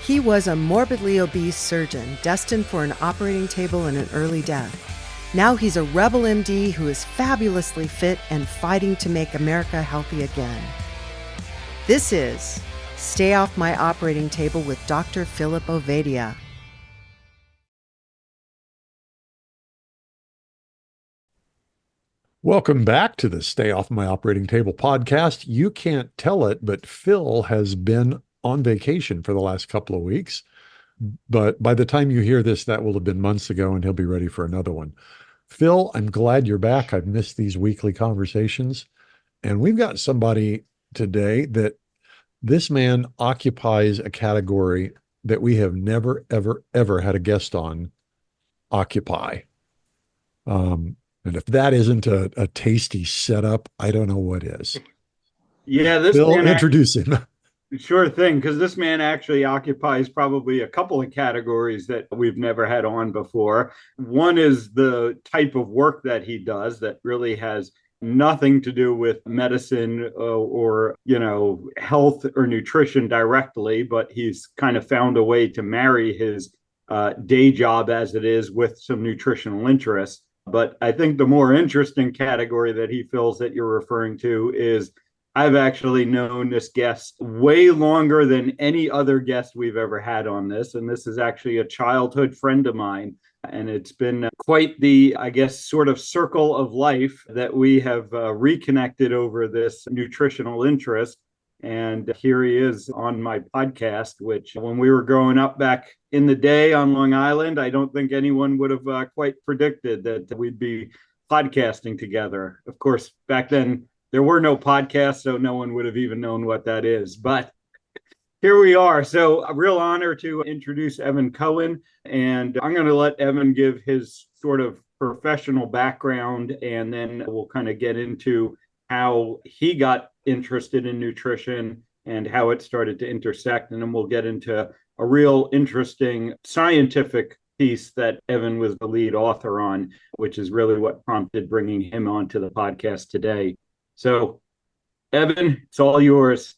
He was a morbidly obese surgeon destined for an operating table and an early death. Now he's a rebel MD who is fabulously fit and fighting to make America healthy again. This is Stay Off My Operating Table with Dr. Philip Ovadia. Welcome back to the Stay Off My Operating Table podcast. You can't tell it, but Phil has been on vacation for the last couple of weeks. But by the time you hear this, that will have been months ago, and he'll be ready for another one. Phil, I'm glad you're back. I've missed these weekly conversations. And we've got somebody today that this man occupies a category that we have never, ever, ever had a guest on occupy. And if that isn't a tasty setup, I don't know what is. Yeah, this Phil, man introduce him. sure thing, because this man actually occupies probably a couple of categories that we've never had on before. One is the type of work that he does that really has nothing to do with medicine or health or nutrition directly, but he's kind of found a way to marry his day job as it is with some nutritional interest. But I think the more interesting category that he fills that you're referring to is I've actually known this guest way longer than any other guest we've ever had on this. And this is actually a childhood friend of mine. And it's been quite the, I guess, sort of circle of life that we have reconnected over this nutritional interest. And here he is on my podcast, which when we were growing up back in the day on Long Island, I don't think anyone would have quite predicted that we'd be podcasting together. Of course, back then, there were no podcasts, so no one would have even known what that is. But here we are. So a real honor to introduce Evan Cohen. And I'm going to let Evan give his sort of professional background, and then we'll kind of get into how he got interested in nutrition and how it started to intersect. And then we'll get into a real interesting scientific piece that Evan was the lead author on, which is really what prompted bringing him onto the podcast today. So, Evan, it's all yours.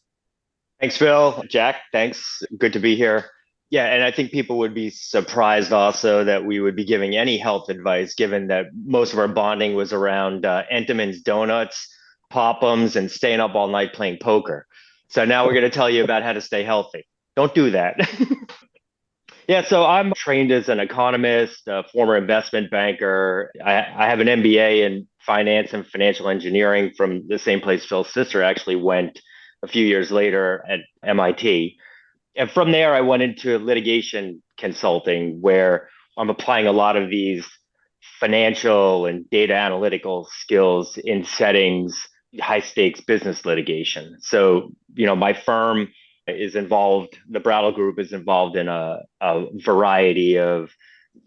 Thanks, Phil. Jack, thanks. Good to be here. Yeah, and I think people would be surprised also that we would be giving any health advice, given that most of our bonding was around Entenmann's donuts, Pop'ems, and staying up all night playing poker. So now we're going to tell you about how to stay healthy. Don't do that. Yeah, so I'm trained as an economist, a former investment banker. I have an MBA in finance and financial engineering from the same place Phil's sister actually went a few years later at MIT. And from there, I went into litigation consulting, where I'm applying a lot of these financial and data analytical skills in settings, high stakes business litigation. So, my firm is involved, the Brattle Group is involved in a variety of,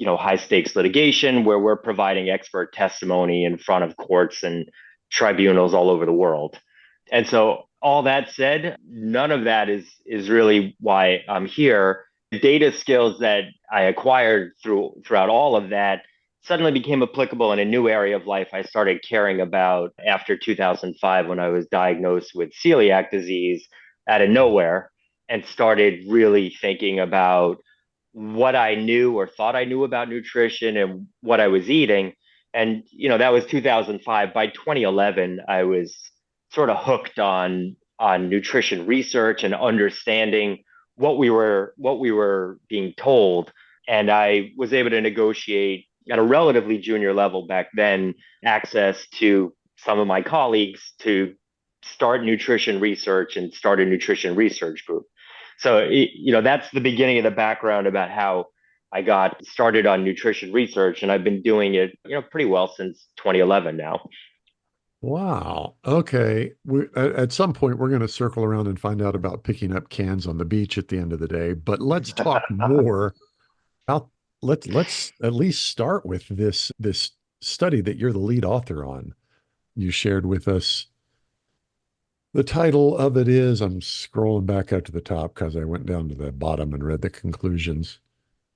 high stakes litigation where we're providing expert testimony in front of courts and tribunals all over the world. And so all that said, none of that is really why I'm here. The data skills that I acquired throughout all of that suddenly became applicable in a new area of life I started caring about after 2005, when I was diagnosed with celiac disease out of nowhere, and started really thinking about what I knew or thought I knew about nutrition and what I was eating. And, that was 2005. By 2011, I was sort of hooked on nutrition research and understanding what we were being told. And I was able to negotiate at a relatively junior level back then access to some of my colleagues to start nutrition research and start a nutrition research group. So, that's the beginning of the background about how I got started on nutrition research. And I've been doing it, pretty well since 2011 now. Wow. Okay. At some point, we're going to circle around and find out about picking up cans on the beach at the end of the day. But let's talk more about, let's at least start with this study that you're the lead author on. You shared with us. The title of it is, I'm scrolling back up to the top because I went down to the bottom and read the conclusions.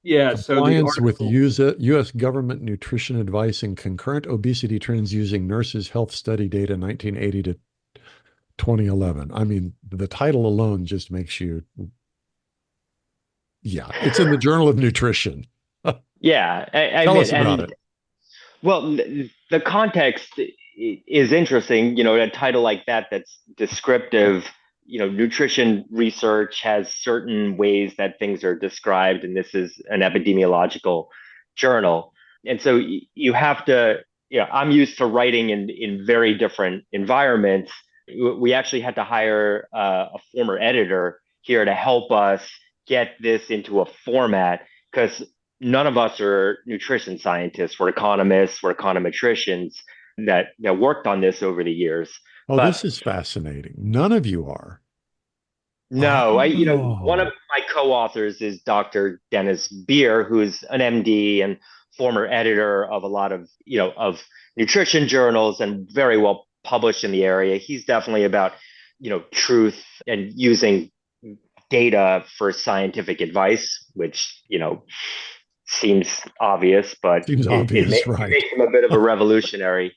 Yeah, so the Compliance with article, U.S. government nutrition advice and concurrent obesity trends using nurses' health study data 1980 to 2011. I mean, the title alone just makes you Yeah, it's in the Journal of Nutrition. Yeah, I Tell mean, us about it. well, the context is interesting. A title like that that's descriptive. Nutrition research has certain ways that things are described, and this is an epidemiological journal. And so you have to, I'm used to writing in very different environments. We actually had to hire a former editor here to help us get this into a format because none of us are nutrition scientists. We're economists, we're econometricians that worked on this over the years. Oh, this But is fascinating. None of you are. no, one of Oh, my co-authors is Dr. Dennis Beer, who's an MD and former editor of a lot of, of nutrition journals and very well published in the area. He's definitely about, truth and using data for scientific advice, which, seems obvious, but seems obvious, it right? makes him a bit of a revolutionary.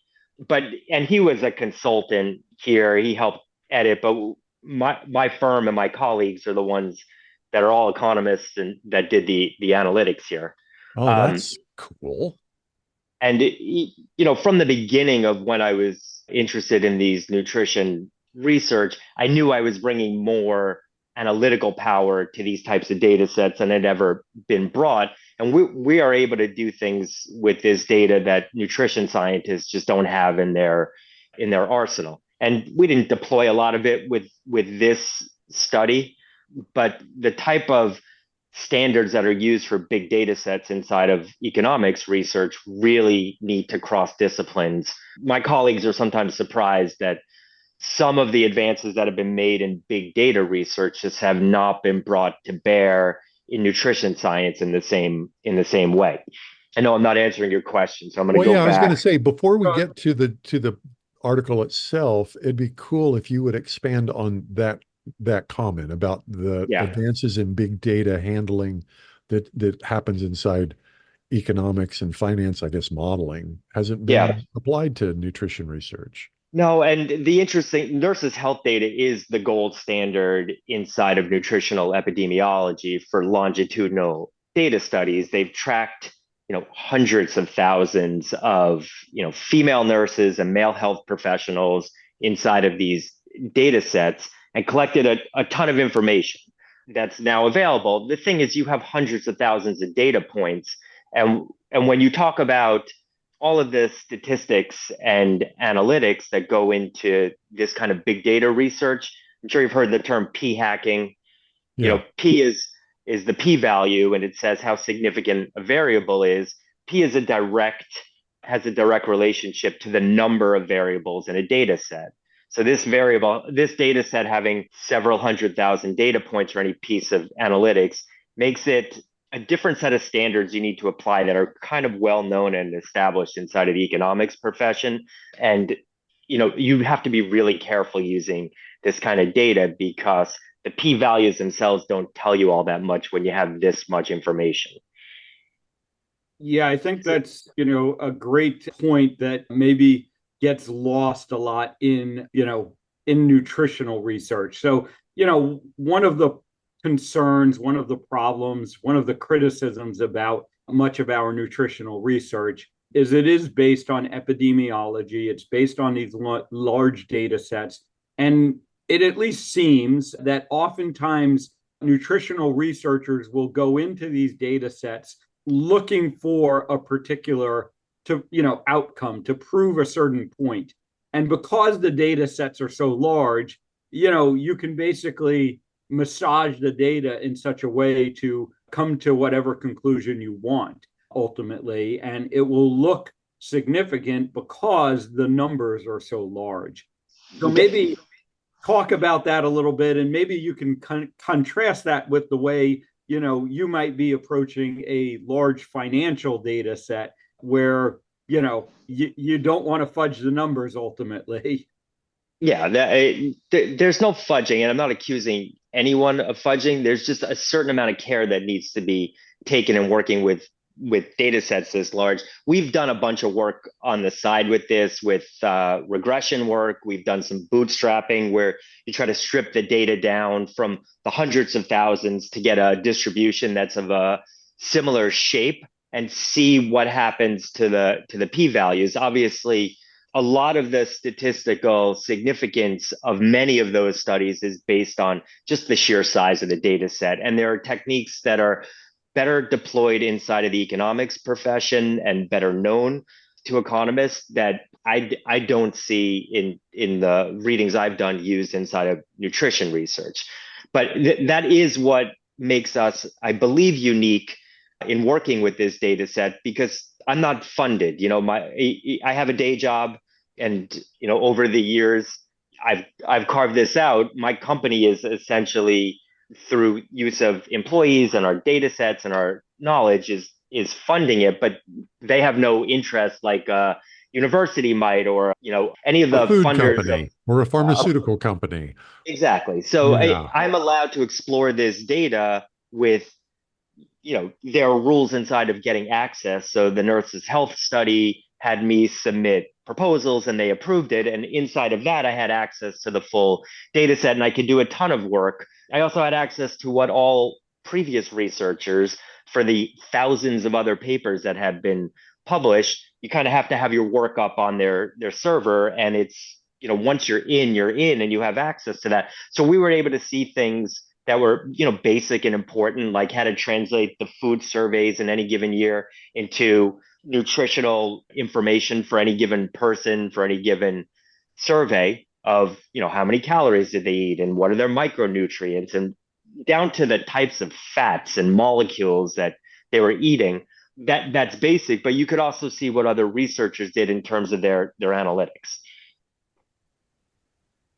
And he was a consultant here. He helped edit, but my firm and my colleagues are the ones that are all economists and that did the analytics here. Oh, Um, that's cool. and from the beginning of when I was interested in these nutrition research, I knew I was bringing more analytical power to these types of data sets than had ever been brought. And we are able to do things with this data that nutrition scientists just don't have in their arsenal. And we didn't deploy a lot of it with this study, but the type of standards that are used for big data sets inside of economics research really need to cross disciplines. My colleagues are sometimes surprised that some of the advances that have been made in big data research just have not been brought to bear in nutrition science in the same way. I know I'm not answering your question, so I'm going to Well, go yeah, I was going to back. say before we Uh, get to the article itself, it'd be cool if you would expand on that comment about the Yeah. advances in big data handling that happens inside economics and finance, I guess modeling hasn't Yeah. been applied to nutrition research. No, and the interesting nurses' health data is the gold standard inside of nutritional epidemiology for longitudinal data studies. They've tracked, hundreds of thousands of, female nurses and male health professionals inside of these data sets and collected a ton of information that's now available. The thing is, you have hundreds of thousands of data points. And when you talk about all of the statistics and analytics that go into this kind of big data research. I'm sure you've heard the term p hacking. Yeah. P is the p value, and it says how significant a variable is. P is has a direct relationship to the number of variables in a data set. So this data set having several 100,000 data points for any piece of analytics makes it a different set of standards you need to apply that are kind of well known and established inside of the economics profession. And you have to be really careful using this kind of data because the p values themselves don't tell you all that much when you have this much information. Yeah, I think that's, a great point that maybe gets lost a lot in nutritional research. So, one of the concerns, one of the problems, one of the criticisms about much of our nutritional research is it is based on epidemiology. It's based on these large data sets. And it at least seems that oftentimes nutritional researchers will go into these data sets looking for a particular outcome to prove a certain point. And because the data sets are so large, you can basically massage the data in such a way to come to whatever conclusion you want ultimately, and it will look significant because the numbers are so large. So maybe talk about that a little bit, and maybe you can contrast that with the way you might be approaching a large financial data set where you don't want to fudge the numbers ultimately. Yeah, there's no fudging, and I'm not accusing anyone of fudging. There's just a certain amount of care that needs to be taken in working with with data sets this large. We've done a bunch of work on the side with this, with regression work. We've done some bootstrapping where you try to strip the data down from the hundreds of thousands to get a distribution that's of a similar shape and see what happens to the p-values. Obviously, a lot of the statistical significance of many of those studies is based on just the sheer size of the data set. And there are techniques that are better deployed inside of the economics profession and better known to economists that I don't see in the readings I've done used inside of nutrition research. But that is what makes us, I believe, unique in working with this data set, because I'm not funded. I have a day job, and over the years I've carved this out. My company is essentially, through use of employees and our data sets and our knowledge, is funding it, but they have no interest like a university might, or any of the A food funders company or a pharmaceutical company. Exactly. So Yeah. I'm allowed to explore this data with, there are rules inside of getting access. So the Nurses Health Study had me submit proposals and they approved it. And inside of that, I had access to the full data set and I could do a ton of work. I also had access to what all previous researchers, for the thousands of other papers that had been published, you kind of have to have your work up on their server. And it's, once you're in and you have access to that. So we were able to see things that were, basic and important, like how to translate the food surveys in any given year into nutritional information for any given person, for any given survey of, how many calories did they eat and what are their micronutrients, and down to the types of fats and molecules that they were eating. That's basic, but you could also see what other researchers did in terms of their analytics.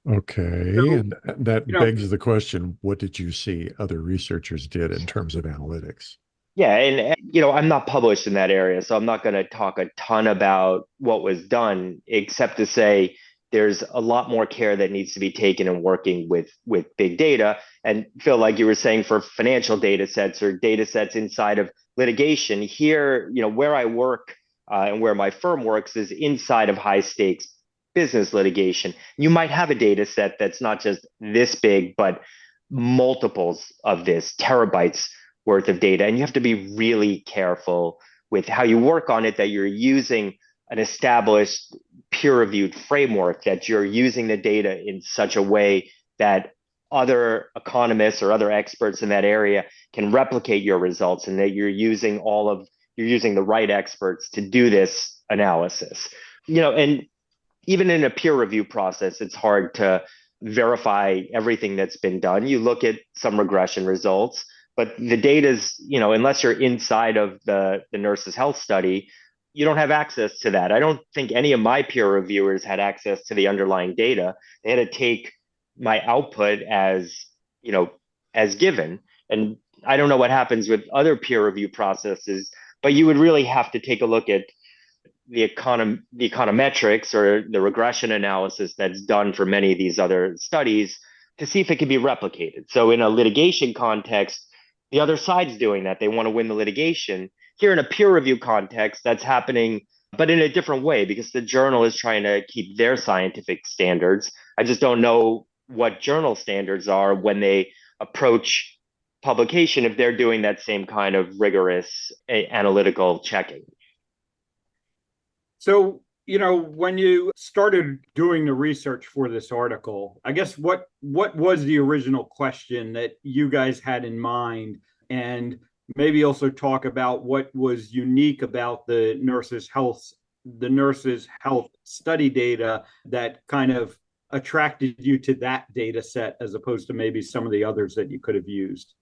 Okay. So, And that you know, begs the question, what did you see other researchers did in terms of analytics? Yeah, and I'm not published in that area, so I'm not going to talk a ton about what was done, except to say there's a lot more care that needs to be taken in working with big data. And Phil, like you were saying, for financial data sets or data sets inside of litigation, here, where I work and where my firm works is inside of high stakes business litigation. You might have a data set that's not just this big, but multiples of this, terabytes worth of data. And you have to be really careful with how you work on it, that you're using an established peer-reviewed framework, that you're using the data in such a way that other economists or other experts in that area can replicate your results, and that you're using the right experts to do this analysis. And even in a peer review process, it's hard to verify everything that's been done. You look at some regression results, but the data's, unless you're inside of the Nurses Health Study, you don't have access to that. I don't think any of my peer reviewers had access to the underlying data. They had to take my output as, as given. And I don't know what happens with other peer review processes, but you would really have to take a look at the econometrics or the regression analysis that's done for many of these other studies to see if it can be replicated. So in a litigation context, the other side's doing that. They want to win the litigation. Here in a peer review context, that's happening, but in a different way, because the journal is trying to keep their scientific standards. I just don't know what journal standards are when they approach publication, if they're doing that same kind of rigorous analytical checking. So, when you started doing the research for this article, I guess what was the original question that you guys had in mind? And maybe also talk about what was unique about the Nurses Health study data that kind of attracted you to that data set as opposed to maybe some of the others that you could have used.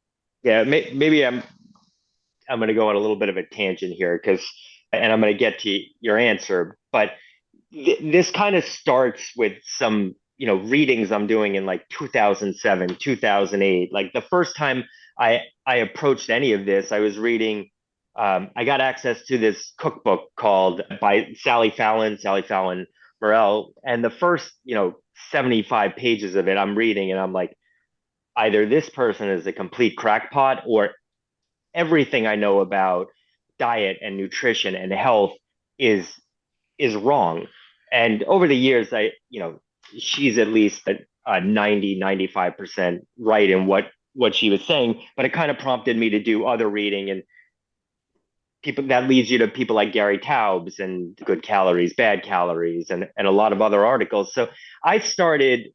Yeah, maybe I'm going to go on a little bit of a tangent here, and I'm going to get to your answer, but this kind of starts with some, readings I'm doing in like 2007, 2008. Like the first time I approached any of this, I was reading, I got access to this cookbook by Sally Fallon Morell. And the first, 75 pages of it, I'm reading and I'm like, either this person is a complete crackpot, or everything I know about diet and nutrition and health is wrong. And over the years, she's at least a 95% right in what she was saying, but it kind of prompted me to do other reading, and people that leads you to people like Gary Taubes and Good Calories, Bad Calories, and a lot of other articles. So I started,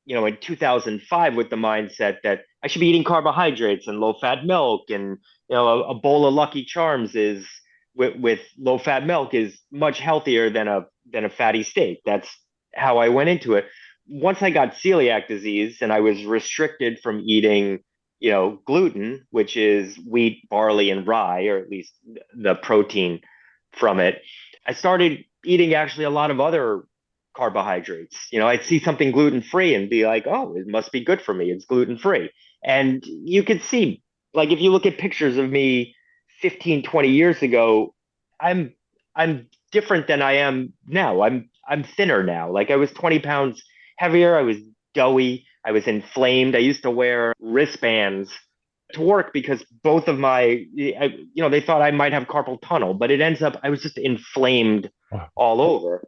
in 2005 with the mindset that I should be eating carbohydrates and low fat milk, and a bowl of Lucky Charms is with low fat milk is much healthier than a fatty steak. That's how I went into it. Once I got celiac disease and I was restricted from eating, gluten, which is wheat, barley, and rye, or at least the protein from it, I started eating actually a lot of other carbohydrates. I'd see something gluten free and be like, oh, it must be good for me. It's gluten free. And you could see, like, if you look at pictures of me 15, 20 years ago, I'm different than I am now. I'm thinner now. Like, I was 20 pounds heavier. I was doughy. I was inflamed. I used to wear wristbands to work because both of they thought I might have carpal tunnel, but it ends up I was just inflamed all over.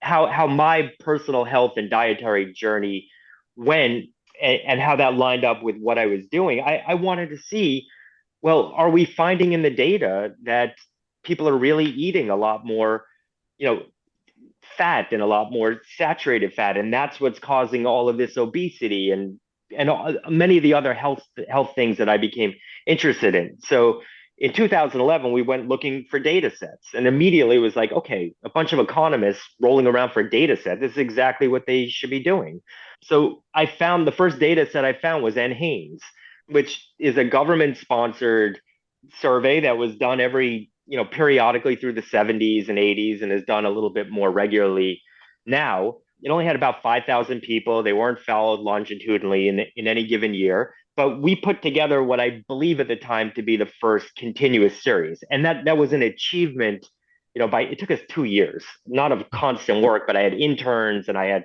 How my personal health and dietary journey went, and how that lined up with what I was doing. I wanted to see, well, are we finding in the data that people are really eating a lot more, fat and a lot more saturated fat, and that's what's causing all of this obesity and many of the other health things that I became interested in. So in 2011, we went looking for data sets, and immediately it was like, okay, a bunch of economists rolling around for data set. This is exactly what they should be doing. So I found the first data set I found was NHANES, which is a government sponsored survey that was done every, periodically through the 70s and 80s, and is done a little bit more regularly now. It only had about 5,000 people. They weren't followed longitudinally in any given year. But we put together what I believe at the time to be the first continuous series. And that was an achievement, it took us 2 years, not of constant work, but I had interns and I had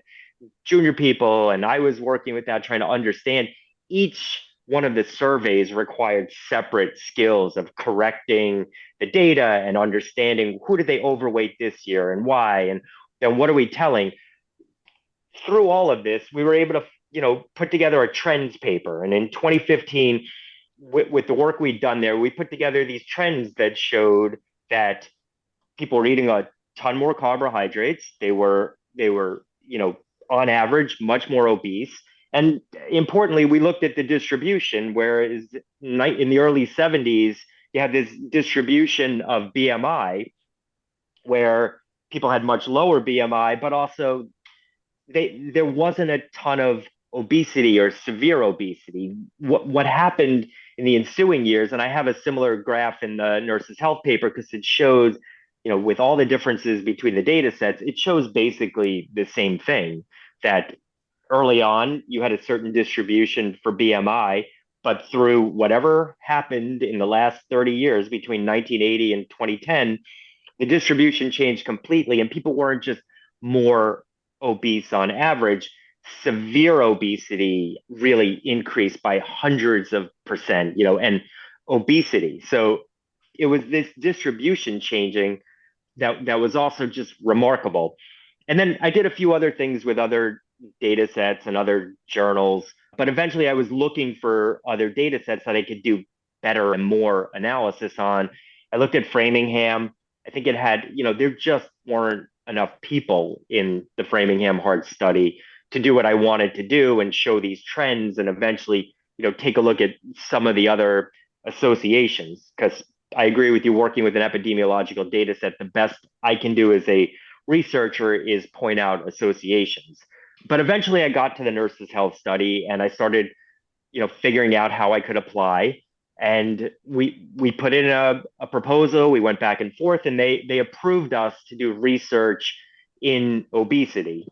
junior people, and I was working with that, trying to understand. Each one of the surveys required separate skills of correcting the data and understanding who did they overweight this year and why, and then what are we telling. Through all of this, we were able to, put together a trends paper. And in 2015, with the work we'd done there, we put together these trends that showed that people were eating a ton more carbohydrates. They were, on average, much more obese. And importantly, we looked at the distribution, whereas in the early 70s, you had this distribution of BMI where people had much lower BMI, but also there wasn't a ton of obesity or severe obesity. What happened in the ensuing years, and I have a similar graph in the Nurses Health paper because it shows, with all the differences between the data sets, it shows basically the same thing, that early on you had a certain distribution for BMI, but through whatever happened in the last 30 years between 1980 and 2010, the distribution changed completely, and people weren't just more obese on average. Severe obesity really increased by hundreds of percent, and obesity. So it was this distribution changing that was also just remarkable. And then I did a few other things with other data sets and other journals, but eventually I was looking for other data sets that I could do better and more analysis on. I looked at Framingham. I think it had, there just weren't enough people in the Framingham Heart Study to do what I wanted to do and show these trends, and eventually, take a look at some of the other associations. Because I agree with you, working with an epidemiological data set, the best I can do as a researcher is point out associations. But eventually I got to the Nurses Health Study, and I started, figuring out how I could apply. And we put in a proposal. We went back and forth, and they approved us to do research in obesity.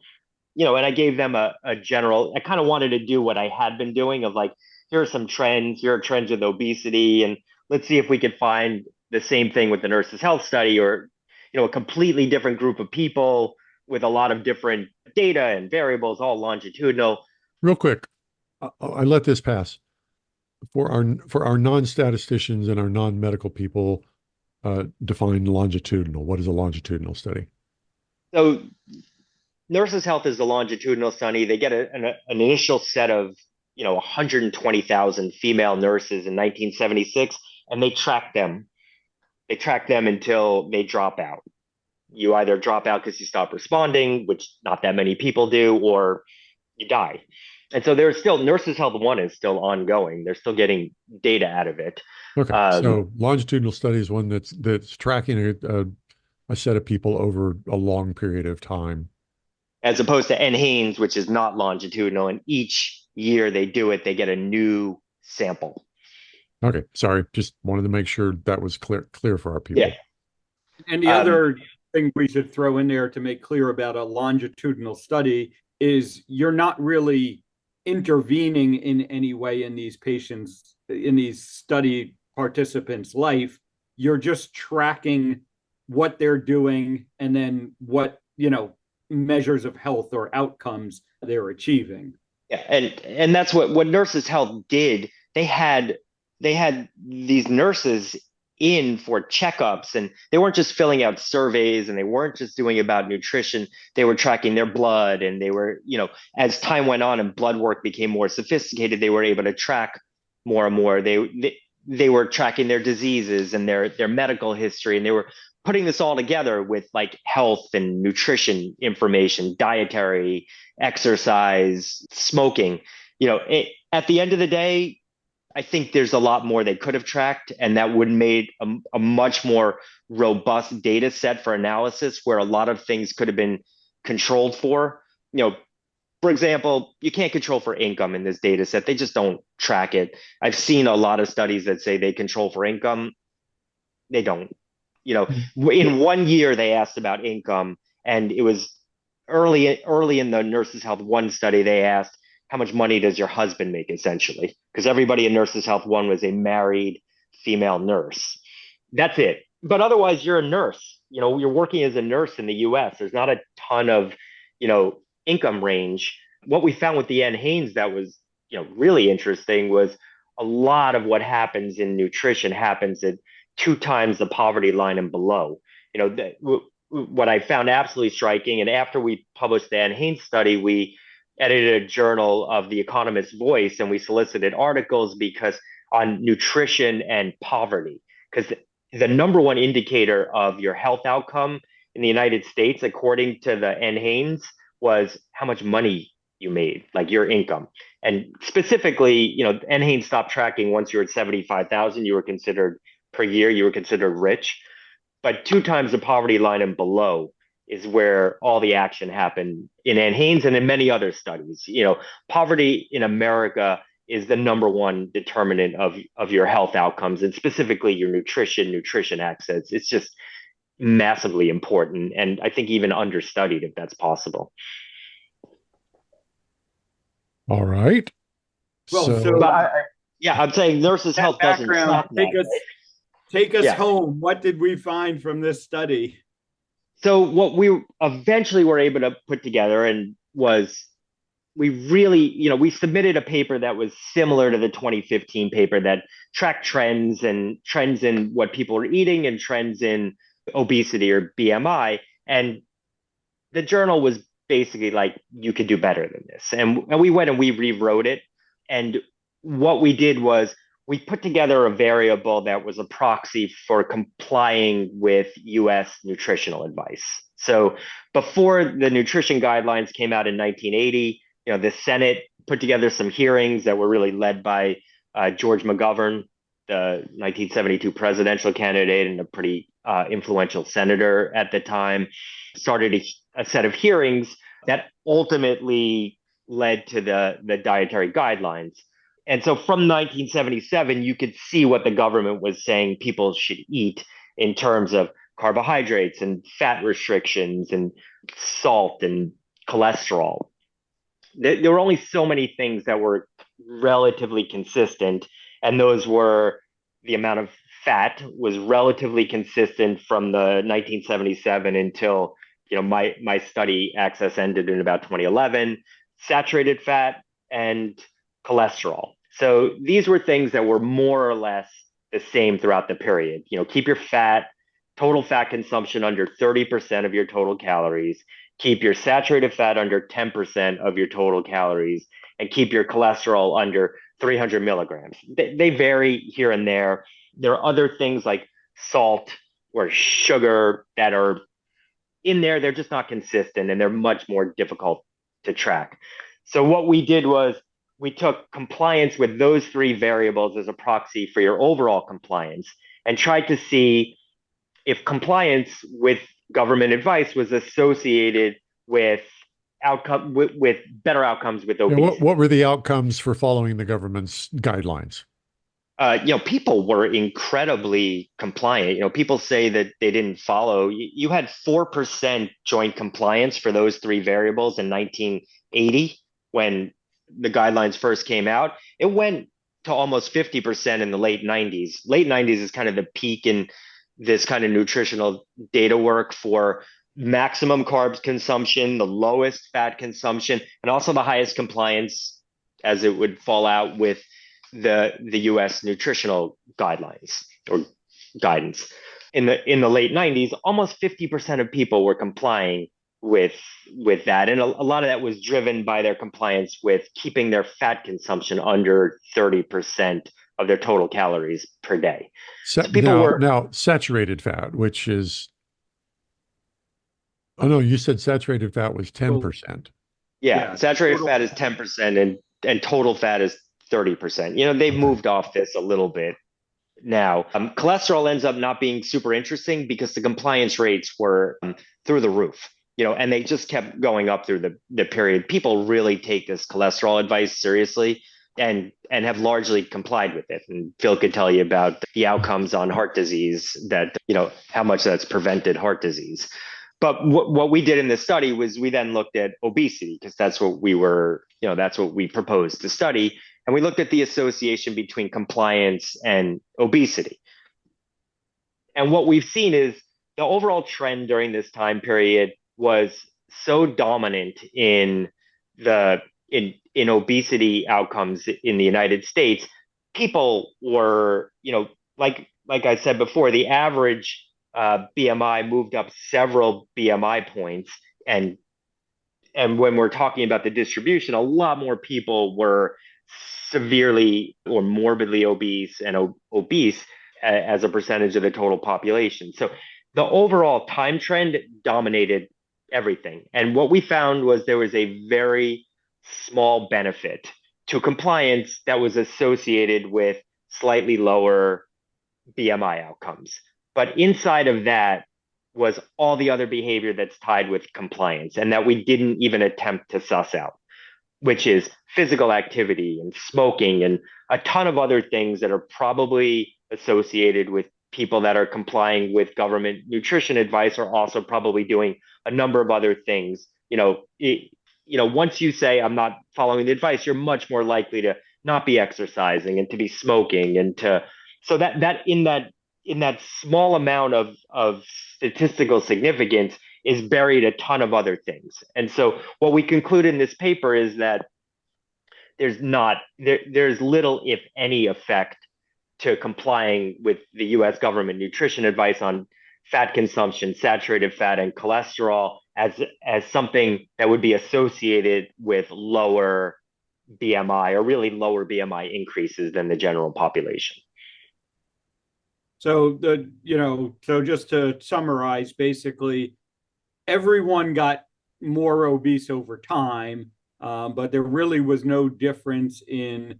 And I gave them a general. I kind of wanted to do what I had been doing, of like, here are some trends. Here are trends with obesity, and let's see if we could find the same thing with the Nurses Health Study, or a completely different group of people with a lot of different data and variables, all longitudinal. Real quick, I let this pass. for our non-statisticians and our non-medical people, define longitudinal. What is a longitudinal study? So Nurses Health is a longitudinal study. They get an initial set of 120,000 female nurses in 1976, and they track them. They track them until they drop out. You either drop out because you stop responding, which not that many people do, or you die. And so there's still Nurses Health 1 is still ongoing. They're still getting data out of it. Okay, so longitudinal study is one that's tracking a set of people over a long period of time, as opposed to NHANES, which is not longitudinal. And each year they do it, they get a new sample. Okay, sorry, just wanted to make sure that was clear for our people. Yeah. And the other thing we should throw in there to make clear about a longitudinal study is you're not really intervening in any way in these patients, in these study participants' life. You're just tracking what they're doing and then what, measures of health or outcomes they're achieving. Yeah, and that's what Nurses Health did. They had these nurses in for checkups, and they weren't just filling out surveys, and they weren't just doing about nutrition. They were tracking their blood, and they were, as time went on and blood work became more sophisticated, they were able to track more and more. They were tracking their diseases and their medical history, and they were putting this all together with like health and nutrition information, dietary, exercise, smoking. At the end of the day, I think there's a lot more they could have tracked, and that would have made a much more robust data set for analysis, where a lot of things could have been controlled for. For example, you can't control for income in this data set. They just don't track it. I've seen a lot of studies that say they control for income. They don't. In 1 year, they asked about income, and it was early in the Nurses Health 1 study, they asked, how much money does your husband make, essentially? Because everybody in Nurses Health 1 was a married female nurse. That's it. But otherwise, you're a nurse. You're working as a nurse in the US. There's not a ton of, income range. What we found with the NHANES that was, really interesting was a lot of what happens in nutrition happens at 2 times the poverty line and below. What I found absolutely striking, and after we published the NHANES study, we edited a journal of The Economist's Voice, and we solicited articles because on nutrition and poverty, because the number one indicator of your health outcome in the United States, according to the NHANES, was how much money you made, like your income. And specifically, NHANES stopped tracking once you were at 75,000, you were considered per year, you were considered rich. But 2 times the poverty line and below is where all the action happened in NHANES and in many other studies. Poverty in America is the number one determinant of your health outcomes, and specifically your nutrition access. It's just massively important, and I think even understudied, if that's possible. All right. Well, I'm saying Nurses Health doesn't track that. Take us home. What did we find from this study? So what we eventually were able to put together was we really, we submitted a paper that was similar to the 2015 paper that tracked trends in what people were eating and trends in obesity or BMI. And the journal was basically like, you could do better than this. And we went and we rewrote it. And what we did was we put together a variable that was a proxy for complying with US nutritional advice. So before the nutrition guidelines came out in 1980, the Senate put together some hearings that were really led by George McGovern, the 1972 presidential candidate and a pretty influential senator at the time, started a set of hearings that ultimately led to the dietary guidelines. And so from 1977, you could see what the government was saying people should eat in terms of carbohydrates and fat restrictions and salt and cholesterol. There were only so many things that were relatively consistent, and those were the amount of fat was relatively consistent from the 1977 until my study access ended in about 2011, saturated fat and cholesterol. So these were things that were more or less the same throughout the period. Keep your total fat consumption under 30% of your total calories, keep your saturated fat under 10% of your total calories, and keep your cholesterol under 300 milligrams. They vary here and there. There are other things like salt or sugar that are in there. They're just not consistent and they're much more difficult to track. So what we did was we took compliance with those three variables as a proxy for your overall compliance and tried to see if compliance with government advice was associated with with better outcomes with obesity. What were the outcomes for following the government's guidelines? People were incredibly compliant. People say that they didn't follow. You had 4% joint compliance for those three variables in 1980 when the guidelines first came out. It went to almost 50% in the late 90s. Late 90s is kind of the peak in this kind of nutritional data work for maximum carbs consumption, the lowest fat consumption, and also the highest compliance as it would fall out with the US nutritional guidelines or guidance. In the late 90s, almost 50% of people were complying with that. And a lot of that was driven by their compliance with keeping their fat consumption under 30% of their total calories per day. So now saturated fat, which is, oh no, you said saturated fat was 10%. Yeah, saturated fat is 10% and total fat is 30%. They've moved off this a little bit now. Cholesterol ends up not being super interesting because the compliance rates were through the roof, and they just kept going up through the period. People really take this cholesterol advice seriously and have largely complied with it. And Phil could tell you about the outcomes on heart disease that, how much that's prevented heart disease. But what we did in this study was we then looked at obesity because that's what we proposed to study. And we looked at the association between compliance and obesity. And what we've seen is the overall trend during this time period was so dominant in obesity outcomes in the United States. People were, like I said before, the average BMI moved up several BMI points. And when we're talking about the distribution, a lot more people were severely or morbidly obese and obese as a percentage of the total population. So the overall time trend dominated everything. And what we found was there was a very small benefit to compliance that was associated with slightly lower BMI outcomes. But inside of that was all the other behavior that's tied with compliance and that we didn't even attempt to suss out, which is physical activity and smoking and a ton of other things that are probably associated with people that are complying with government nutrition advice are also probably doing a number of other things. Once you say I'm not following the advice, you're much more likely to not be exercising and to be smoking and so that in that small amount of statistical significance is buried a ton of other things. And so what we conclude in this paper is that there's little, if any, effect to complying with the US government nutrition advice on fat consumption, saturated fat, and cholesterol as something that would be associated with lower BMI or really lower BMI increases than the general population. So just to summarize, basically, everyone got more obese over time, but there really was no difference in,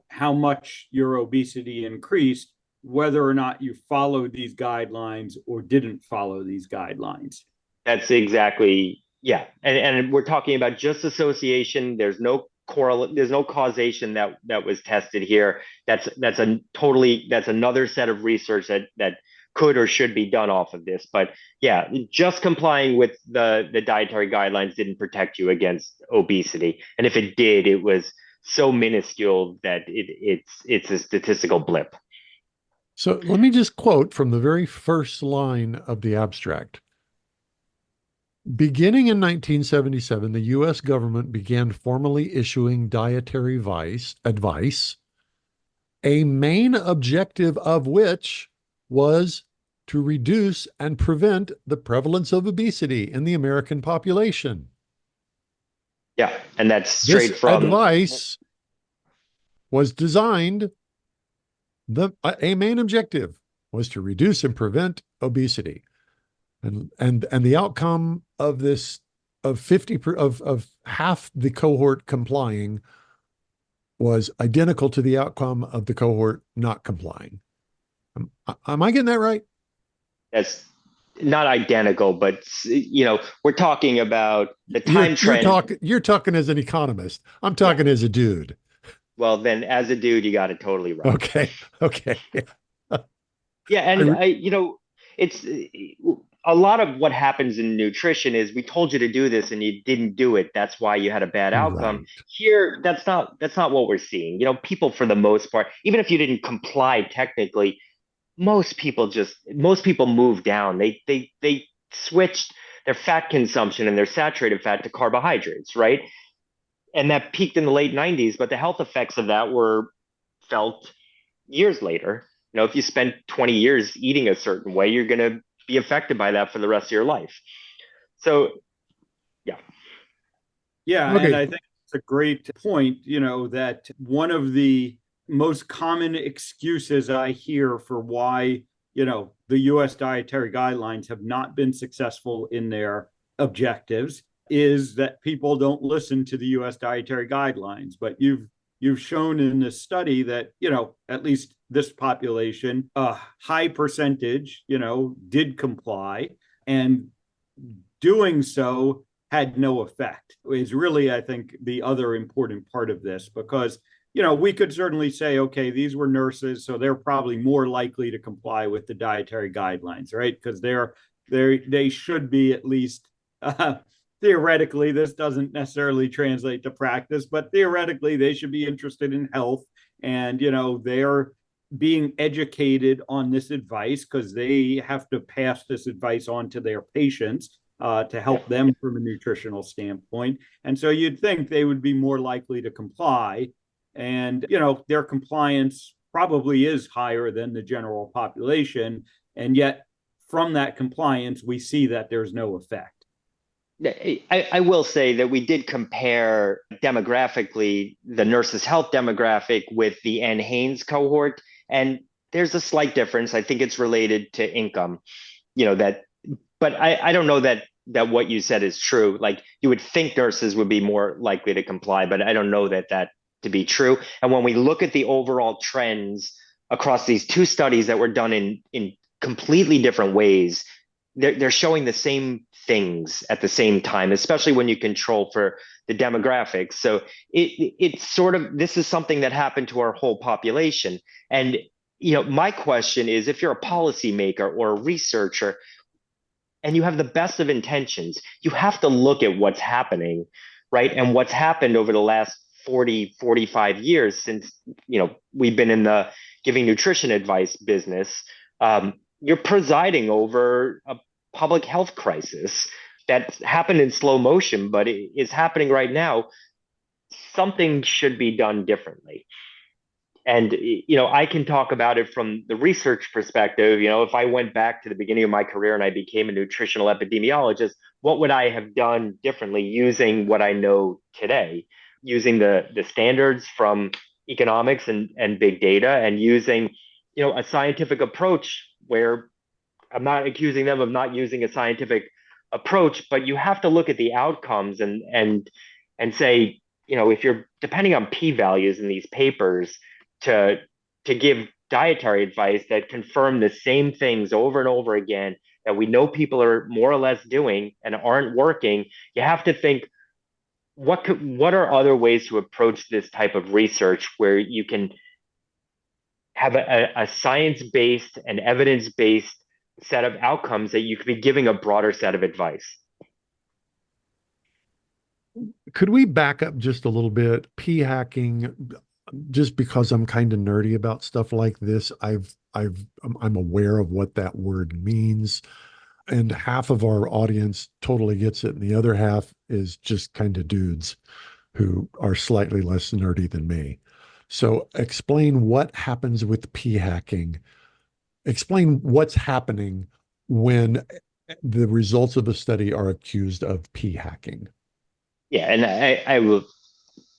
how much your obesity increased, whether or not you followed these guidelines or didn't follow these guidelines. That's exactly, yeah. And we're talking about just association. There's no causation that was tested here. That's another set of research that could or should be done off of this. But yeah, just complying with the dietary guidelines didn't protect you against obesity. And if it did, it was so minuscule that it's a statistical blip. So let me just quote from the very first line of the abstract. Beginning in 1977, the U.S. government began formally issuing dietary advice, a main objective of which was to reduce and prevent the prevalence of obesity in the American population. Yeah, and that's This straight from advice was designed, a main objective was to reduce and prevent obesity. And the outcome of this, of 50 of half the cohort complying, was identical to the outcome of the cohort not complying. Am I getting that right? that's not identical, but we're talking about the time trend. You're talking as an economist. I'm talking as a dude. Well, then as a dude, you got it totally right. Okay. Okay. Yeah, and it's a lot of what happens in nutrition is we told you to do this and you didn't do it. That's why you had a bad outcome. Right. Here, that's not what we're seeing. People for the most part, even if you didn't comply technically, most people move down. They switched their fat consumption and their saturated fat to carbohydrates, right? And that peaked in the late 90s, but the health effects of that were felt years later. If you spend 20 years eating a certain way, you're going to be affected by that for the rest of your life. So, yeah. Yeah, and Okay. I think it's a great point, that one of the most common excuses I hear for why, the US dietary guidelines have not been successful in their objectives is that people don't listen to the US dietary guidelines. But you've shown in this study that, at least this population, a high percentage, did comply, and doing so had no effect is really, I think, the other important part of this, because we could certainly say, okay, these were nurses, so they're probably more likely to comply with the dietary guidelines, right? Because they should be, at least theoretically. This doesn't necessarily translate to practice, but theoretically they should be interested in health, and they're being educated on this advice because they have to pass this advice on to their patients to help them from a nutritional standpoint. And so you'd think they would be more likely to comply. And, their compliance probably is higher than the general population. And yet, from that compliance, we see that there's no effect. I will say that we did compare demographically the nurses' health demographic with the Ann Haynes cohort. And there's a slight difference. I think it's related to income, but I don't know that what you said is true. Like, you would think nurses would be more likely to comply, but I don't know that to be true. And when we look at the overall trends across these two studies that were done in completely different ways, they're showing the same things at the same time, especially when you control for the demographics. So it's sort of, this is something that happened to our whole population. And my question is, if you're a policymaker or a researcher and you have the best of intentions, you have to look at what's happening, right? And what's happened over the last 40, 45 years since, we've been in the giving nutrition advice business. You're presiding over a public health crisis that happened in slow motion, but it is happening right now. Something should be done differently. And, I can talk about it from the research perspective. If I went back to the beginning of my career and I became a nutritional epidemiologist, what would I have done differently using what I know today, using the standards from economics and big data, and using, a scientific approach, where I'm not accusing them of not using a scientific approach, but you have to look at the outcomes and say, if you're depending on p-values in these papers to give dietary advice that confirm the same things over and over again that we know people are more or less doing and aren't working, you have to think, what are other ways to approach this type of research where you can have a science-based and evidence-based set of outcomes that you could be giving a broader set of advice. Could we back up just a little bit? P-hacking, just because I'm kind of nerdy about stuff like this, I'm aware of what that word means. and half of our audience totally gets it, and the other half is just kind of dudes who are slightly less nerdy than me. So explain what happens with p hacking. Explain what's happening when the results of the study are accused of p hacking. Yeah, and I will.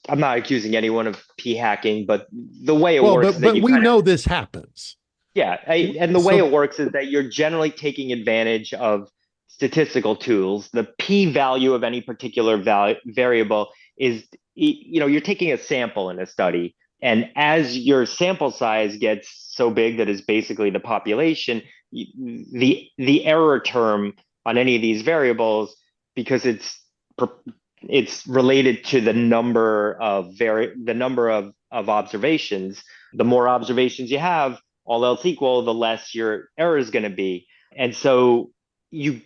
I'm not accusing anyone of p hacking, but the way it Well, works is that but you we kind of, know this happens. yeah, and the way So it works is that you're generally taking advantage of statistical tools. The p value of any particular variable is, you're taking a sample in a study, and as your sample size gets so big that is basically the population, the error term on any of these variables, because it's related to the number of observations. The more observations you have, all else equal, the less your error is going to be. And so you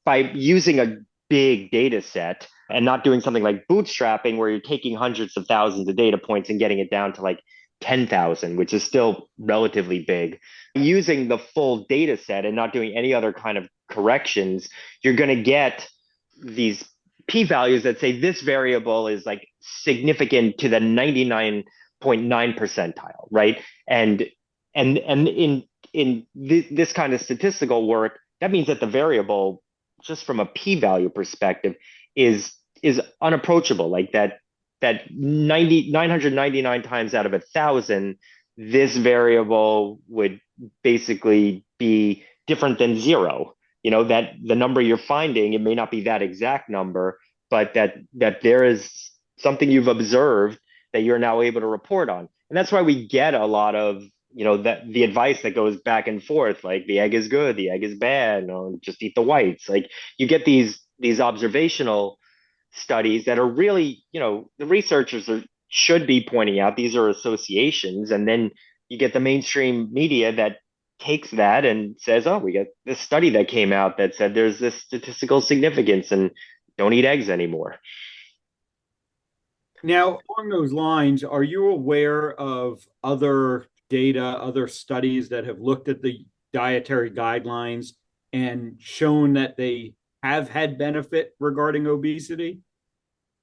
by using a big data set and not doing something like bootstrapping where you're taking hundreds of thousands of data points and getting it down to like 10,000, which is still relatively big, using the full data set and not doing any other kind of corrections, you're going to get these p-values that say this variable is like significant to the 99.9 percentile, right? And in this kind of statistical work, that means that the variable, just from a p-value perspective, is unapproachable. Like that 999 times out of 1,000, this variable would basically be different than zero. That the number you're finding, it may not be that exact number, but that there is something you've observed that you're now able to report on. And that's why we get a lot of, that the advice that goes back and forth, like the egg is good, the egg is bad, no, just eat the whites. Like you get these observational studies that are really, the researchers should be pointing out these are associations, and then you get the mainstream media that takes that and says, oh, we got this study that came out that said there's this statistical significance and don't eat eggs anymore. Now, along those lines, are you aware of other data, other studies that have looked at the dietary guidelines and shown that they have had benefit regarding obesity?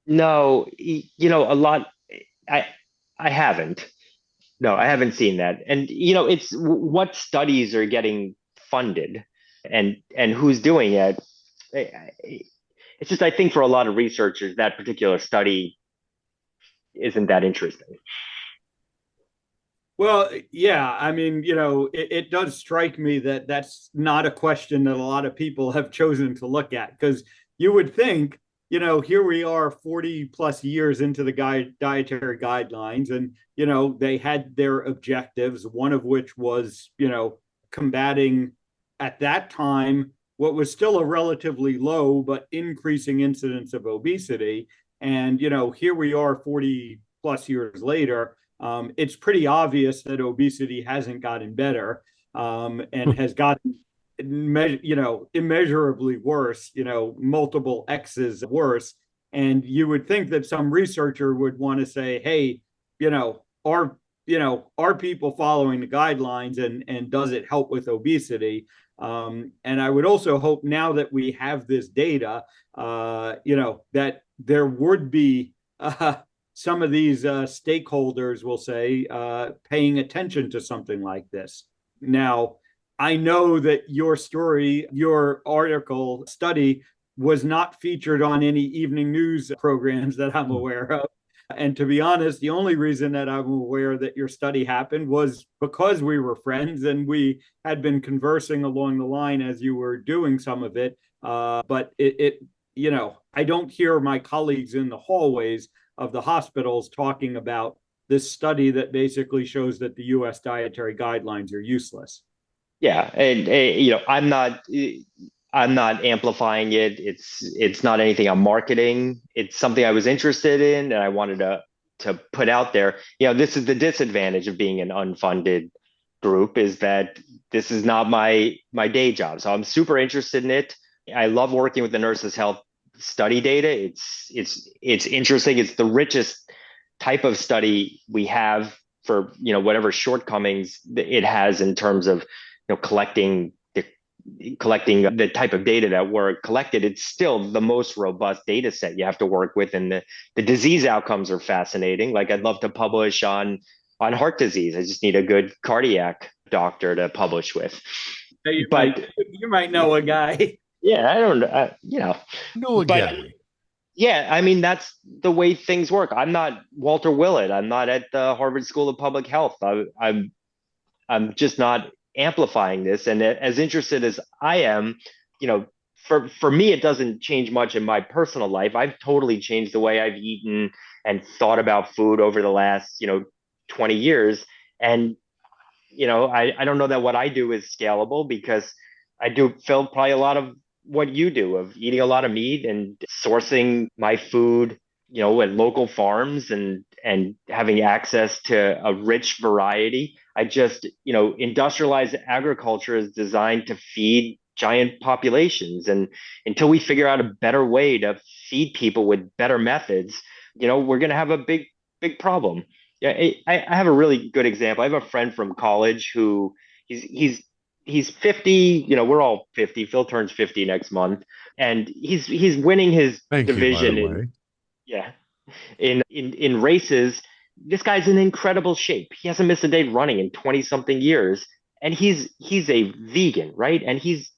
No, a lot. I I haven't. No, I haven't seen that. And it's what studies are getting funded and who's doing it. It's just, I think for a lot of researchers, that particular study isn't that interesting. Well, yeah, I mean, it does strike me that that's not a question that a lot of people have chosen to look at, because you would think, here we are 40 plus years into the dietary guidelines, and, they had their objectives, one of which was, combating at that time what was still a relatively low but increasing incidence of obesity. And, here we are 40 plus years later. It's pretty obvious that obesity hasn't gotten better, and has gotten, immeasurably worse, multiple X's worse. And you would think that some researcher would want to say, hey, are people following the guidelines, and does it help with obesity? And I would also hope, now that we have this data, that there would be some of these stakeholders, will say, paying attention to something like this. Now, I know that your story, your article study, was not featured on any evening news programs that I'm aware of. And to be honest, the only reason that I'm aware that your study happened was because we were friends and we had been conversing along the line as you were doing some of it. But I don't hear my colleagues in the hallways of the hospitals talking about this study that basically shows that the U.S. dietary guidelines are useless. Yeah, and I'm not amplifying it. It's not anything I'm marketing. It's something I was interested in and I wanted to put out there. This is the disadvantage of being an unfunded group, is that this is not my day job. So I'm super interested in it. I love working with the Nurses Health study data. It's interesting. It's the richest type of study we have for whatever shortcomings it has in terms of collecting collecting the type of data that were collected, it's still the most robust data set you have to work with. And the disease outcomes are fascinating. Like I'd love to publish on heart disease. I just need a good cardiac doctor to publish with. But You might know a guy. yeah, I don't, Know a but guy. yeah, I mean, that's the way things work. I'm not Walter Willett. I'm not at the Harvard School of Public Health. I'm just not amplifying this. And as interested as I am, you know, for me, it doesn't change much in my personal life. I've totally changed the way I've eaten and thought about food over the last, 20 years. And, I don't know that what I do is scalable because I do feel probably a lot of what you do of eating a lot of meat and sourcing my food, at local farms and having access to a rich variety. I just, industrialized agriculture is designed to feed giant populations. And until we figure out a better way to feed people with better methods, we're going to have a big, big problem. Yeah, I have a really good example. I have a friend from college who he's 50, we're all 50. Phil turns 50 next month. And he's winning his Thank division you, by the way. yeah, in races. This guy's in incredible shape. He hasn't missed a day running in 20 something years, and he's a vegan, right? And his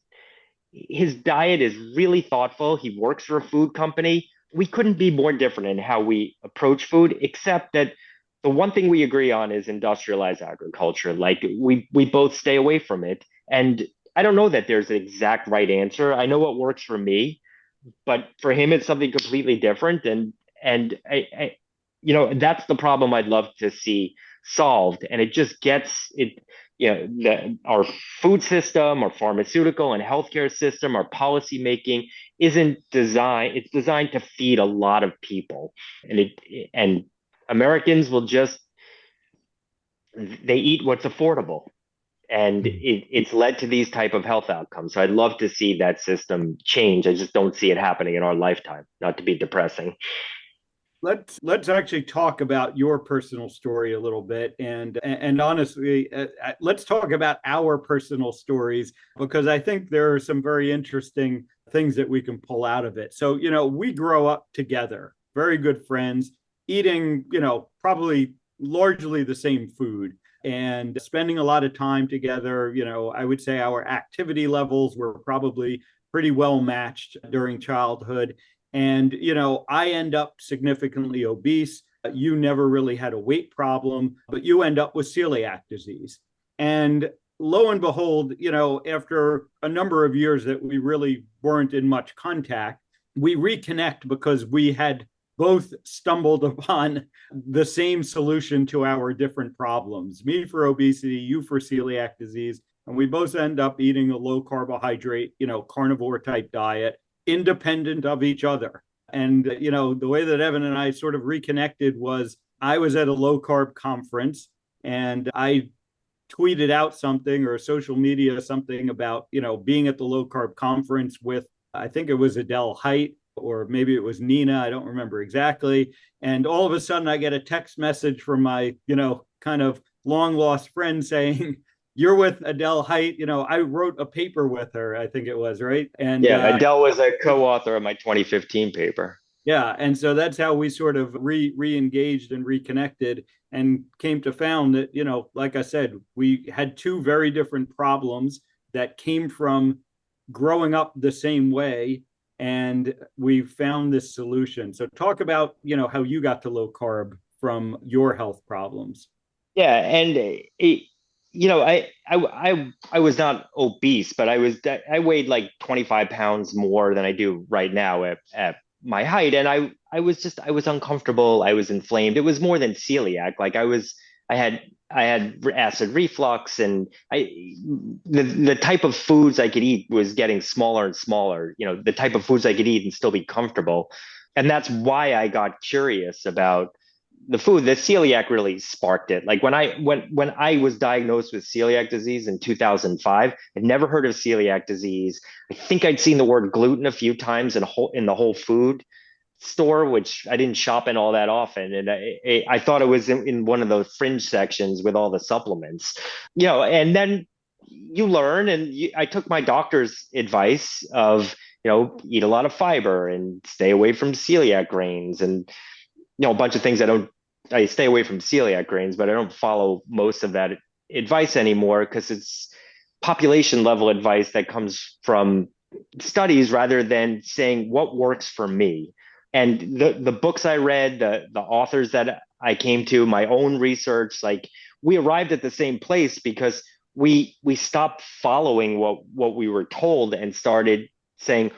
diet is really thoughtful. He works for a food company. We couldn't be more different in how we approach food, except that the one thing we agree on is industrialized agriculture. Like we both stay away from it. And I don't know that there's an exact right answer. I know what works for me, but for him it's something completely different. And that's the problem I'd love to see solved. And it just gets it, our food system, our pharmaceutical and healthcare system, our policy making isn't designed. It's designed to feed a lot of people, and Americans will just they eat what's affordable, and it's led to these type of health outcomes. So I'd love to see that system change. I just don't see it happening in our lifetime. Not to be depressing. Let's actually talk about your personal story a little bit, and honestly, let's talk about our personal stories, because I think there are some very interesting things that we can pull out of it. So we grow up together, very good friends, eating probably largely the same food and spending a lot of time together. I would say our activity levels were probably pretty well matched during childhood. And, I end up significantly obese. You never really had a weight problem, but you end up with celiac disease. And lo and behold, after a number of years that we really weren't in much contact, we reconnect because we had both stumbled upon the same solution to our different problems. Me for obesity, you for celiac disease. And we both end up eating a low carbohydrate, carnivore type diet, independent of each other. And, the way that Evan and I sort of reconnected was I was at a low carb conference and I tweeted out something or social media something about, being at the low carb conference with, I think it was Adele Height or maybe it was Nina. I don't remember exactly. And all of a sudden I get a text message from my, kind of long lost friend saying, you're with Adele Height. I wrote a paper with her, I think it was, right? And Yeah, Adele was a co-author of my 2015 paper. yeah, and so that's how we sort of re-engaged and reconnected and came to found that, like I said, we had two very different problems that came from growing up the same way, and we found this solution. So talk about, how you got to low carb from your health problems. Yeah, and I was not obese, but I weighed like 25 pounds more than I do right now at my height, and I was uncomfortable. I was inflamed. It was more than celiac. Like I had acid reflux, and the type of foods I could eat was getting smaller and smaller. The type of foods I could eat and still be comfortable, and that's why I got curious about the food. The celiac really sparked it. Like when I was diagnosed with celiac disease in 2005, I'd never heard of celiac disease. I think I'd seen the word gluten a few times in the Whole Food store, which I didn't shop in all that often, and I thought it was in one of those fringe sections with all the supplements, and then you learn, and I took my doctor's advice of, eat a lot of fiber and stay away from celiac grains, and a bunch of things. I stay away from celiac grains, but I don't follow most of that advice anymore because it's population level advice that comes from studies rather than saying what works for me. And the books I read, the authors that I came to, my own research, like, we arrived at the same place because we stopped following what we were told and started saying,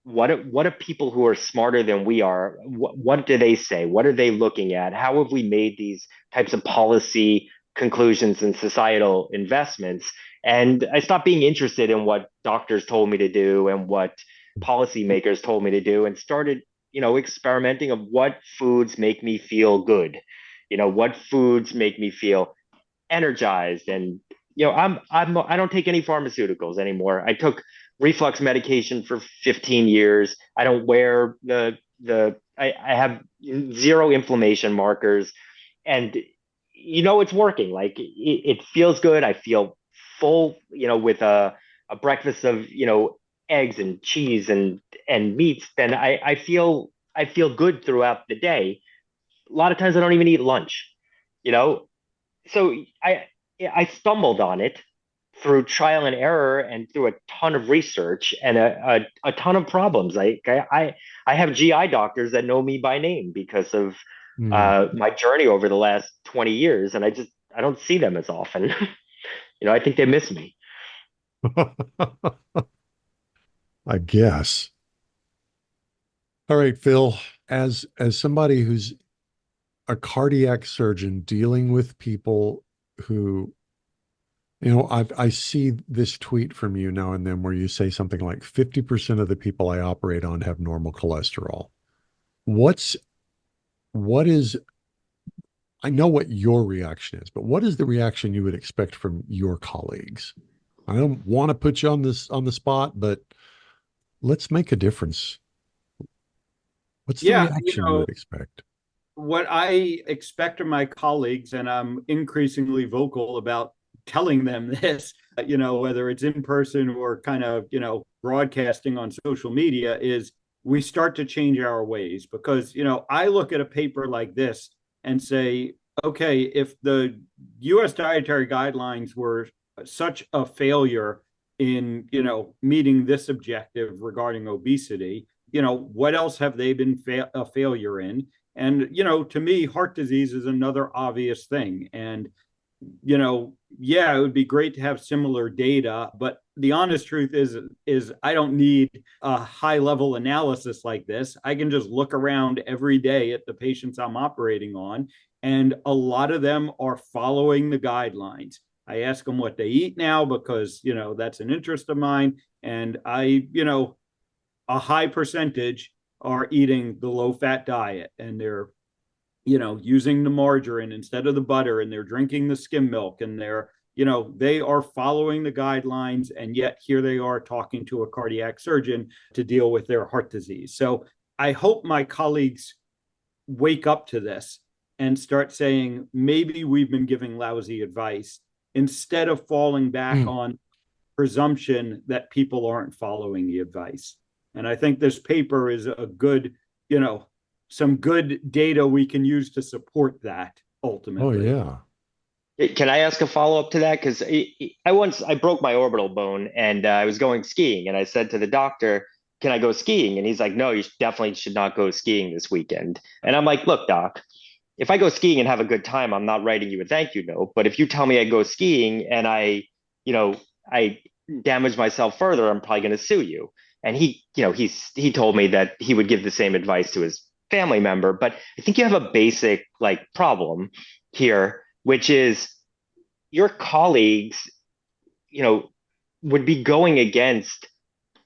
what are people who are smarter than we are? What do they say? What are they looking at? How have we made these types of policy conclusions and societal investments? And I stopped being interested in what doctors told me to do and what policymakers told me to do, and started, experimenting of what foods make me feel good, what foods make me feel energized. And I don't take any pharmaceuticals anymore. I took reflux medication for 15 years. I don't wear I have zero inflammation markers, and it's working. Like, it feels good. I feel full, with a breakfast of, eggs and cheese and meats. Then I feel good throughout the day. A lot of times I don't even eat lunch, you know. So I stumbled on it through trial and error and through a ton of research and a ton of problems. I have GI doctors that know me by name because of my journey over the last 20 years, and I don't see them as often. I think they miss me. I guess. All right, Phil, as somebody who's a cardiac surgeon dealing with people who, I see this tweet from you now and then where you say something like 50% of the people I operate on have normal cholesterol. What is, I know what your reaction is, but what is the reaction you would expect from your colleagues? I don't want to put you on the spot, but let's make a difference. What's the reaction you would expect? What I expect of my colleagues, and I'm increasingly vocal about telling them this, whether it's in person or kind of, broadcasting on social media, is we start to change our ways. Because, I look at a paper like this and say, okay, if the US dietary guidelines were such a failure in, meeting this objective regarding obesity, what else have they been a failure in? And, to me, heart disease is another obvious thing. And, it would be great to have similar data, but the honest truth is I don't need a high level analysis like this. I can just look around every day at the patients I'm operating on, and a lot of them are following the guidelines. I ask them what they eat now because, that's an interest of mine. And a high percentage are eating the low fat diet, and they're, using the margarine instead of the butter, and they're drinking the skim milk, and they're, they are following the guidelines. And yet here they are talking to a cardiac surgeon to deal with their heart disease. So I hope my colleagues wake up to this and start saying, maybe we've been giving lousy advice, instead of falling back on presumption that people aren't following the advice. And I think this paper is a good, some good data we can use to support that ultimately. Oh, yeah. Can I ask a follow-up to that? Because I broke my orbital bone, and I was going skiing, and I said to the doctor, can I go skiing? And he's like, no, you definitely should not go skiing this weekend. And I'm like, look, doc, if I go skiing and have a good time, I'm not writing you a thank you note. But if you tell me I go skiing and I damage myself further, I'm probably going to sue you. And he told me that he would give the same advice to his family member. But I think you have a basic problem here, which is your colleagues, would be going against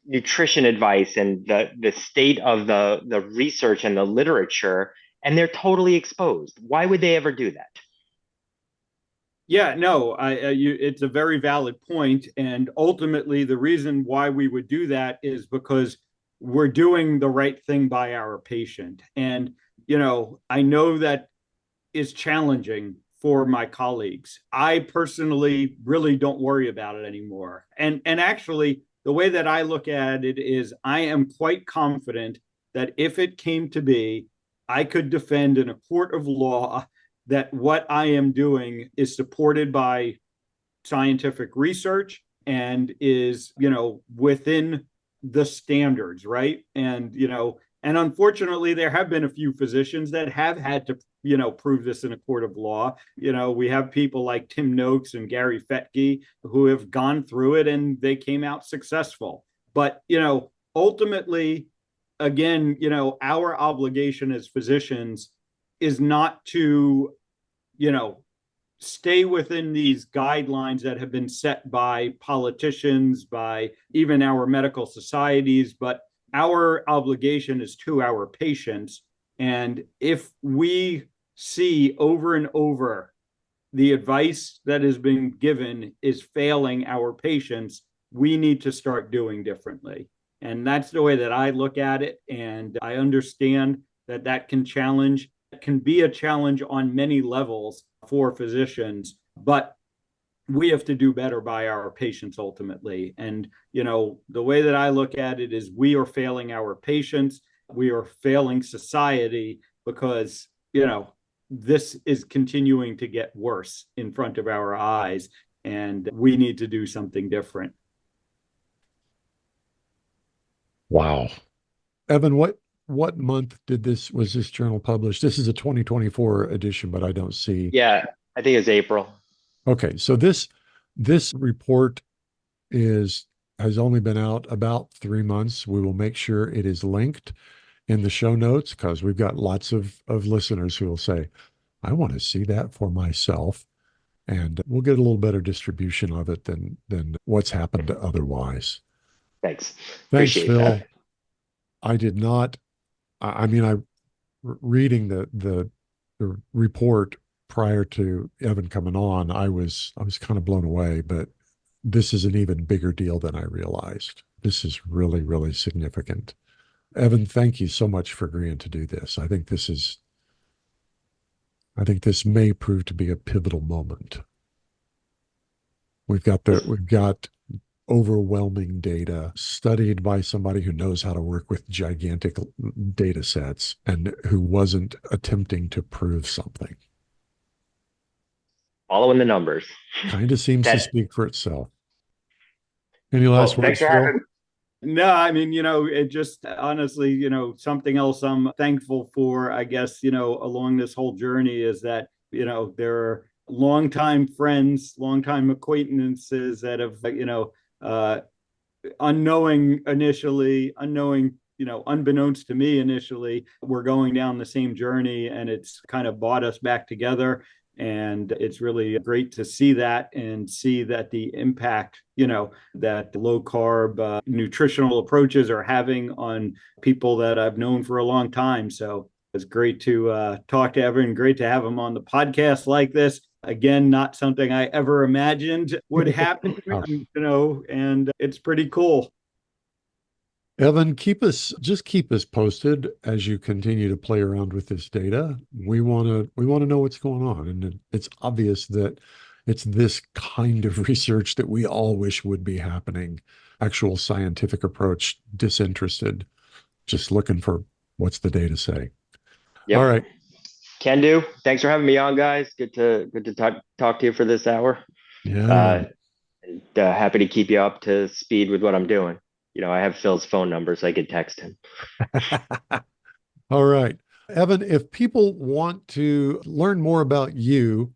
nutrition advice and the state of the research and the literature, and they're totally exposed. Why would they ever do that? Yeah, no, it's a very valid point. And ultimately, the reason why we would do that is because we're doing the right thing by our patient. And, I know that is challenging for my colleagues. I personally really don't worry about it anymore. And actually, the way that I look at it is I am quite confident that if it came to be, I could defend in a court of law that what I am doing is supported by scientific research and is, within the standards, right? And, and unfortunately, there have been a few physicians that have had to, prove this in a court of law. We have people like Tim Noakes and Gary Fettke who have gone through it and they came out successful. But, ultimately, again, our obligation as physicians is not to, stay within these guidelines that have been set by politicians, by even our medical societies, but our obligation is to our patients. And if we see over and over the advice that has been given is failing our patients, we need to start doing differently. And that's the way that I look at it. And I understand that can be a challenge on many levels for physicians, but we have to do better by our patients ultimately. And, the way that I look at it is we are failing our patients. We are failing society because, this is continuing to get worse in front of our eyes, and we need to do something different. Wow. Evan, what month was this journal published? This is a 2024 edition, but I don't see. Yeah, I think it's April. Okay, so this report has only been out about 3 months. We will make sure it is linked in the show notes because we've got lots of listeners who will say, I want to see that for myself. And we'll get a little better distribution of it than what's happened otherwise. Thanks. Thanks, Appreciate Phil. that. I did not. Reading the report prior to Evan coming on, I was kind of blown away. But this is an even bigger deal than I realized. This is really, really significant. Evan, thank you so much for agreeing to do this. I think this may prove to be a pivotal moment. We've got overwhelming data studied by somebody who knows how to work with gigantic data sets and who wasn't attempting to prove something. Following the numbers. Kind of seems to speak for itself. Any last words, Phil? No, it just honestly, something else I'm thankful for, I guess, along this whole journey is that, there are longtime friends, longtime acquaintances that have, unbeknownst to me initially, we're going down the same journey, and it's kind of brought us back together. And it's really great to see that and see that the impact, that low carb nutritional approaches are having on people that I've known for a long time. So it's great to talk to Evan. Great to have him on the podcast like this. Again, not something I ever imagined would happen, and it's pretty cool. Evan, keep us posted as you continue to play around with this data. We want to know what's going on, and it's obvious that it's this kind of research that we all wish would be happening. Actual scientific approach, disinterested, just looking for what's the data say. Yep. All right. Can do. Thanks for having me on, guys. Good to talk to you for this hour. Yeah. Happy to keep you up to speed with what I'm doing. I have Phil's phone number, so I could text him. All right. Evan, if people want to learn more about you,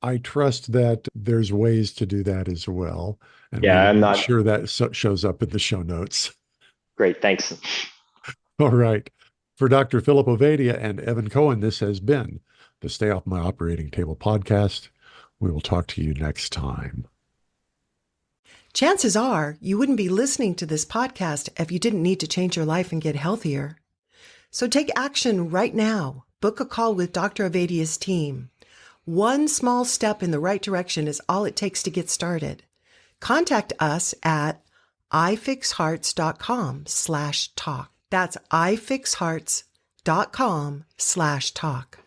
I trust that there's ways to do that as well. And I'm not not sure that shows up in the show notes. Great. Thanks. All right. For Dr. Philip Ovadia and Evan Cohen, this has been the Stay Off My Operating Table podcast. We will talk to you next time. Chances are you wouldn't be listening to this podcast if you didn't need to change your life and get healthier. So take action right now. Book a call with Dr. Ovadia's team. One small step in the right direction is all it takes to get started. Contact us at ifixhearts.com/talk. That's ifixhearts.com/talk.